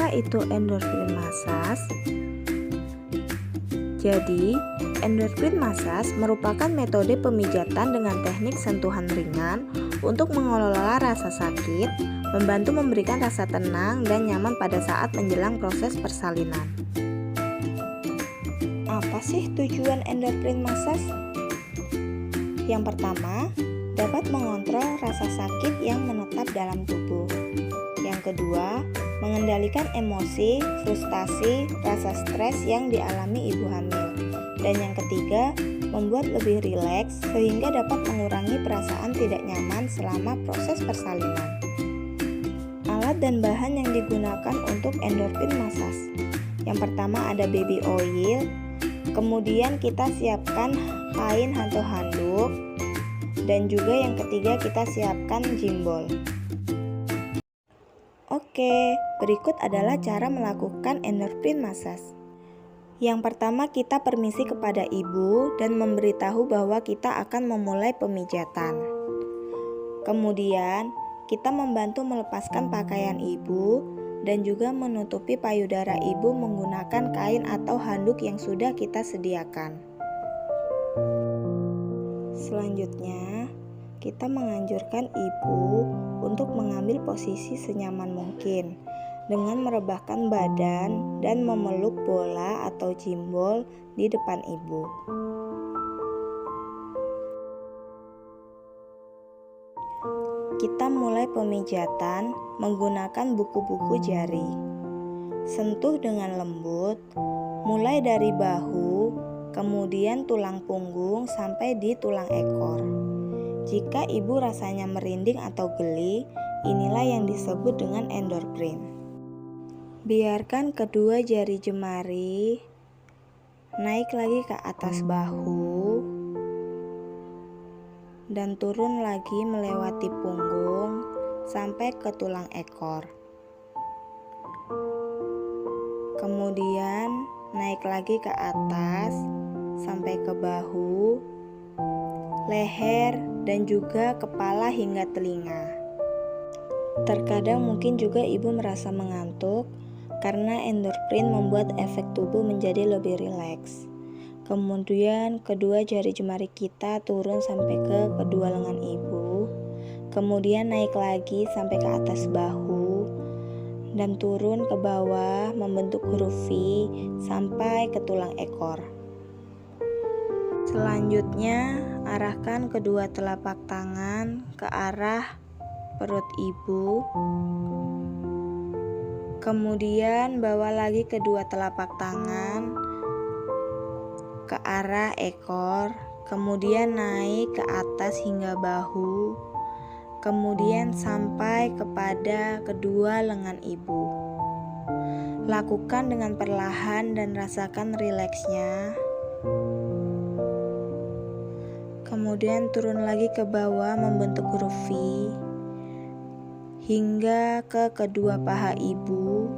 Apa itu endorfin massage? Jadi, endorfin massage merupakan metode pemijatan dengan teknik sentuhan ringan untuk mengelola rasa sakit, membantu memberikan rasa tenang dan nyaman pada saat menjelang proses persalinan. Apa sih tujuan endorfin massage? Yang pertama, dapat mengontrol rasa sakit yang menetap dalam tubuh. Yang kedua, mengendalikan emosi, frustasi, rasa stres yang dialami ibu hamil. Dan yang ketiga, membuat lebih rileks sehingga dapat mengurangi perasaan tidak nyaman selama proses persalinan. Alat dan bahan yang digunakan untuk endorfin massage. Yang pertama ada baby oil, kemudian kita siapkan kain atau handuk, dan juga yang ketiga kita siapkan jimbol. Oke, berikut adalah cara melakukan endorfin massage. Yang pertama, kita permisi kepada ibu dan memberitahu bahwa kita akan memulai pemijatan. Kemudian, kita membantu melepaskan pakaian ibu dan juga menutupi payudara ibu menggunakan kain atau handuk yang sudah kita sediakan. Selanjutnya, kita menganjurkan ibu untuk mengambil posisi senyaman mungkin dengan merebahkan badan dan memeluk bola atau jimbol di depan ibu. Kita mulai pemijatan menggunakan buku-buku jari. Sentuh dengan lembut, mulai dari bahu, kemudian tulang punggung sampai di tulang ekor. Jika ibu rasanya merinding atau geli, inilah yang disebut dengan endorfin. Biarkan kedua jari jemari naik lagi ke atas bahu dan turun lagi melewati punggung sampai ke tulang ekor. Kemudian naik lagi ke atas sampai ke bahu, leher, dan juga kepala hingga telinga. Terkadang mungkin juga ibu merasa mengantuk karena endorfin membuat efek tubuh menjadi lebih rileks. Kemudian kedua jari jemari kita turun sampai ke kedua lengan ibu, kemudian naik lagi sampai ke atas bahu dan turun ke bawah membentuk huruf V sampai ke tulang ekor. Selanjutnya, arahkan kedua telapak tangan ke arah perut ibu. Kemudian bawa lagi kedua telapak tangan ke arah ekor, kemudian naik ke atas hingga bahu, kemudian sampai kepada kedua lengan ibu. Lakukan dengan perlahan dan rasakan rileksnya. Kemudian turun lagi ke bawah membentuk huruf V hingga ke kedua paha ibu.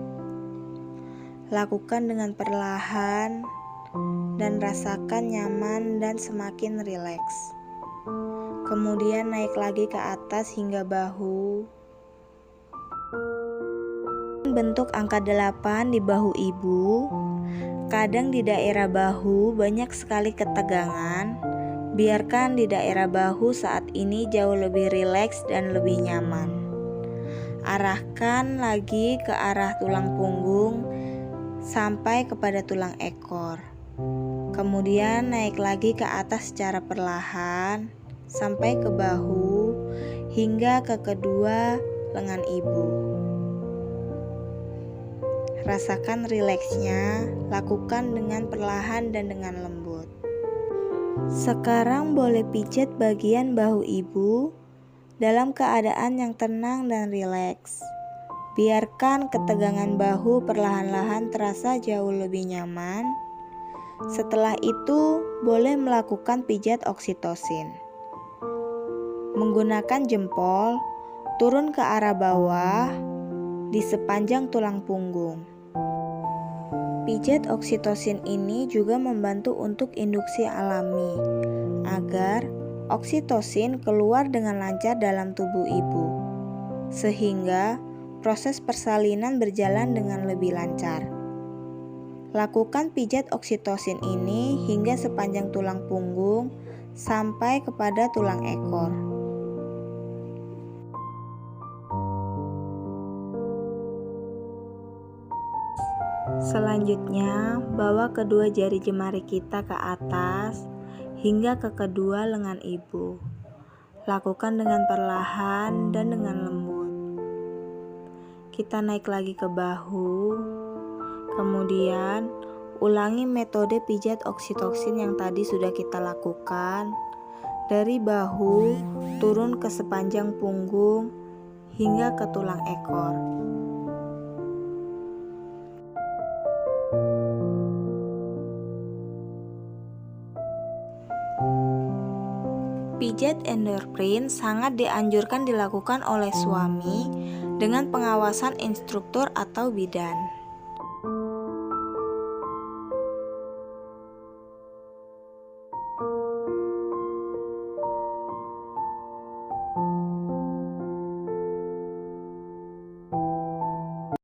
Lakukan dengan perlahan dan rasakan nyaman dan semakin rileks. Kemudian naik lagi ke atas hingga bahu. Bentuk angka 8 di bahu ibu. Kadang di daerah bahu banyak sekali ketegangan. Biarkan di daerah bahu saat ini jauh lebih rileks dan lebih nyaman. Arahkan lagi ke arah tulang punggung sampai kepada tulang ekor. Kemudian naik lagi ke atas secara perlahan sampai ke bahu hingga ke kedua lengan ibu. Rasakan rileksnya, lakukan dengan perlahan dan dengan lembut. Sekarang boleh pijat bagian bahu ibu dalam keadaan yang tenang dan rileks. Biarkan ketegangan bahu perlahan-lahan terasa jauh lebih nyaman. Setelah itu, boleh melakukan pijat oksitosin. Menggunakan jempol, turun ke arah bawah di sepanjang tulang punggung. Pijat oksitosin ini juga membantu untuk induksi alami agar oksitosin keluar dengan lancar dalam tubuh ibu, sehingga proses persalinan berjalan dengan lebih lancar. Lakukan pijat oksitosin ini hingga sepanjang tulang punggung sampai kepada tulang ekor. Selanjutnya, bawa kedua jari jemari kita ke atas hingga ke kedua lengan ibu. Lakukan dengan perlahan dan dengan lembut. Kita naik lagi ke bahu. Kemudian, ulangi metode pijat oksitosin yang tadi sudah kita lakukan. Dari bahu turun ke sepanjang punggung hingga ke tulang ekor. Pijat endorfin sangat dianjurkan dilakukan oleh suami dengan pengawasan instruktur atau bidan.